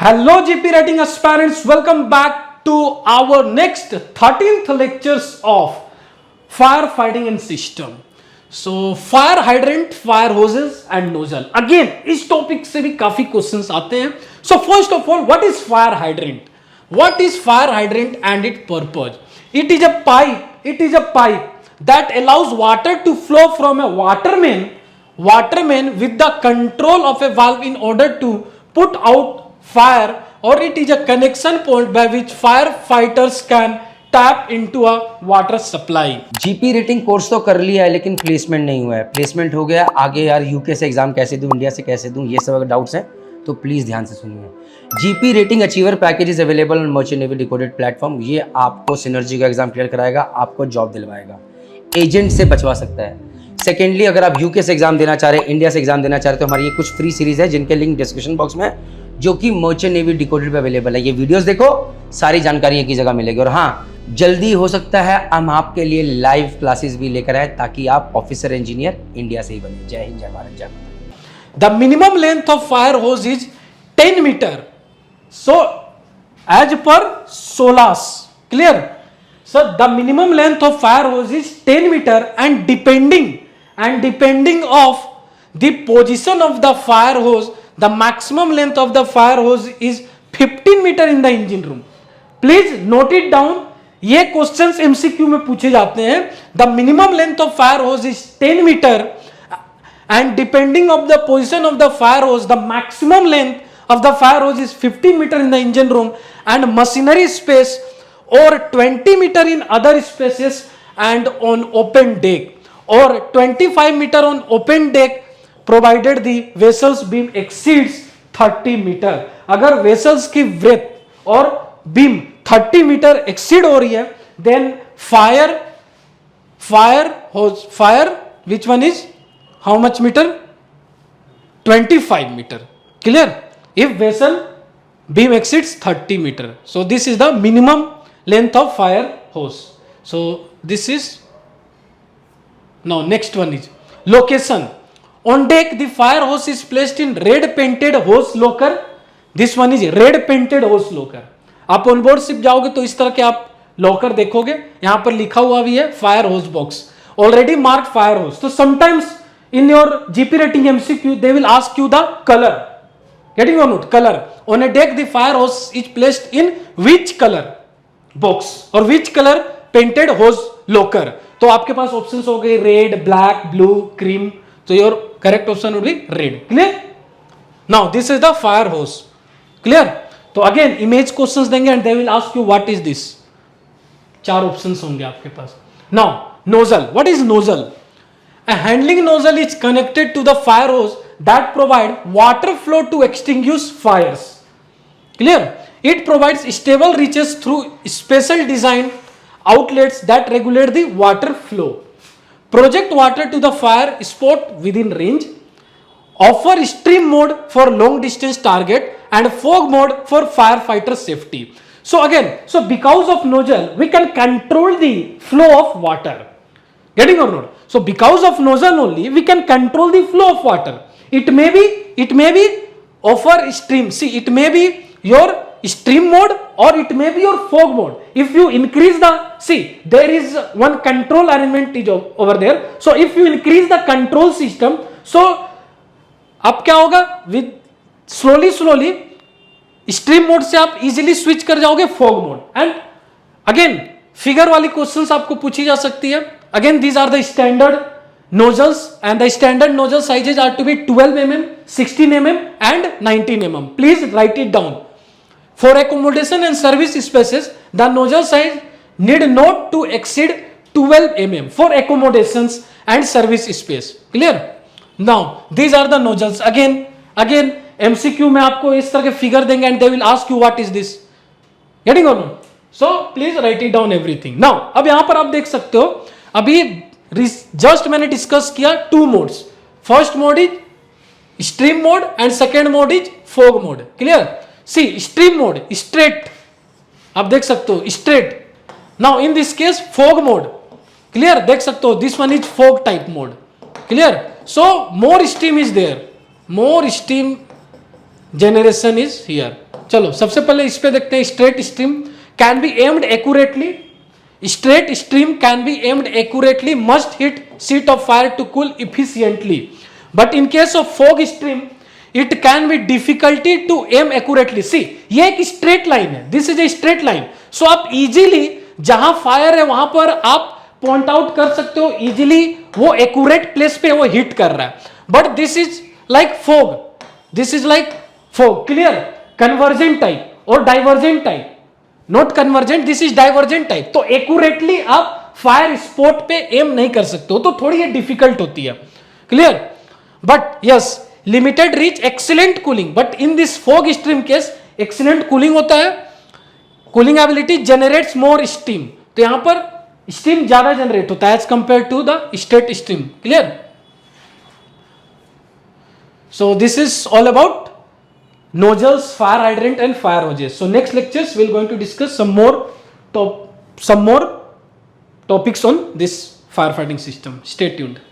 Hello GP Rating aspirants, welcome back to our next 13th lectures of firefighting and system. So fire hydrant, fire hoses and nozzle. Again इस topic से भी काफी questions आते हैं. So first of all, what is fire hydrant? What is fire hydrant and its purpose? It is a pipe. It is a pipe that allows water to flow from a watermain with the control of a valve in order to put out fire, or it is a connection point by which firefighters can tap into a water supply. GP rating course तो कर लिया है लेकिन placement नहीं हुआ है. Placement हो गया, आगे यार यूके से एग्जाम कैसे दूं, इंडिया से कैसे दूं, ये सब अगर डाउट्स हैं तो प्लीज़ ध्यान से सुनिए. GP rating achiever package is available on merchant navy decoded platform. ये आपको सिनर्जी का एग्जाम क्लियर कराएगा, आपको जॉब दिलवाएगा, एजेंट से बचवा सकता है. सेकेंडली, अगर आप यूके से एग्जाम देना चाह रहे हैं, इंडिया से एग्जाम देना चाह रहे हैं, तो हमारी ये कुछ फ्री सीरीज है जिनके लिंक डिस्क्रिप्शन बॉक्स में, जो कि मर्चेंट नेवी डिकोडेड पे अवेलेबल है. ये वीडियोस देखो, सारी जानकारी एक ही जगह मिलेगी. और हाँ, जल्दी हो सकता है हम आपके लिए लाइव क्लासेस भी लेकर आए ताकि आप ऑफिसर इंजीनियर इंडिया से ही बने. जय हिंद, जय भारत, जय माता. The minimum length of fire hose is 10 meter. So as per SOLAS, clear? So the minimum length of fire hose is 10 meter and depending of the position of the fire hose, the maximum length of the fire hose is 15 meter in the engine room. Please note it down. ये questions MCQ में पूछे जाते हैं. The minimum length of fire hose is 10 metre and depending of the position of the fire hose, the maximum length of the fire hose is 15 meter in the engine room and machinery space, or 20 meter in other spaces and on open deck, or 25 meter on open deck provided the vessel's beam exceeds 30 meter. अगर vessels की breadth और beam 30 meter exceed हो रही है, then fire hose, which one is how much meter? 25 meter. Clear? If vessel beam exceeds 30 meter. So this is the minimum length of fire hose. So this is, now next one is location. On deck the fire hose is placed in red painted hose locker. This one is red painted hose locker. आप on board ship जाओगे तो इस तरह के आप locker देखोगे. यहां पर लिखा हुआ भी है fire hose box, already mark fire hose. तो sometimes in your GP rating MCQ they will ask you the color. Getting or not? Color. On a deck the fire hose is placed in which color box or which color painted hose locker. तो आपके पास options हो गए red, black, blue, cream. तो your correct option would be red. Clear? Now this is the fire hose. Clear? तो again image questions देंगे and they will ask you what is this. 4 options होंगे आपके पास. Now nozzle. What is nozzle? A handling nozzle is connected to the fire hose that provide water flow to extinguish fires. Clear? It provides stable reaches through special designed outlets that regulate the water flow, project water to the fire spot within range, offer stream mode for long distance target and fog mode for firefighter safety. So again, because of nozzle we can control the flow of water. Getting or not? So because of nozzle only we can control the flow of water. It may be offer stream. See, it may be your stream mode or it may be your fog mode. If you increase the, see there is one control arrangement is over there. So if you increase the control system, so अब क्या होगा, with slowly stream mode से आप easily switch कर जाओगे fog mode. And again figure वाली questions आपको पूछी जा सकती है. Again, these are the standard nozzles and the standard nozzle sizes are to be 12 mm, 16 mm and 19 mm. Please write it down. For accommodation and service spaces, the nozzle size need not to exceed 12 mm for accommodations and service space. Clear? Now, these are the nozzles. Again, MCQ में आपको इस तरह के figure देंगे and they will ask you what is this. Getting or not? So, please write it down everything. Now, अब यहाँ पर आप देख सकते हो, अभी जस्ट मैंने डिस्कस किया 2 modes. First mode is stream mode and second mode is fog mode. Clear? See stream mode straight, आप देख सकते हो straight. Now in this case fog mode. Clear? देख सकते हो this one is fog type mode. Clear? So more steam is there, more steam generation is here. चलो सबसे पहले इस पे देखते हैं. Straight stream can be aimed accurately. Straight stream can be aimed accurately, must hit sheet of fire to cool efficiently. But in case of fog stream, it can be difficulty to aim accurately. See, ये एक straight line है. This is a straight line. So आप easily जहां fire है वहां पर आप point out कर सकते हो. Easily वो accurate place पे वो hit कर रहा है. But this is like fog. This is like fog. Clear? Convergent type or divergent type. Not convergent, this is divergent type. तो एक्यूरेटली आप फायर स्पॉट पे एम नहीं कर सकते हो, तो थोड़ी ये डिफिकल्ट होती है. Clear? But yes, limited reach, excellent cooling. But in this fog stream case excellent cooling होता है. Cooling ability generates more steam. तो यहां पर स्टीम ज्यादा जनरेट होता है as compare to the straight stream. Clear? So this is all about nozzles, fire hydrant and fire hoses. So next lectures we're going to discuss some more topics on this firefighting system. Stay tuned.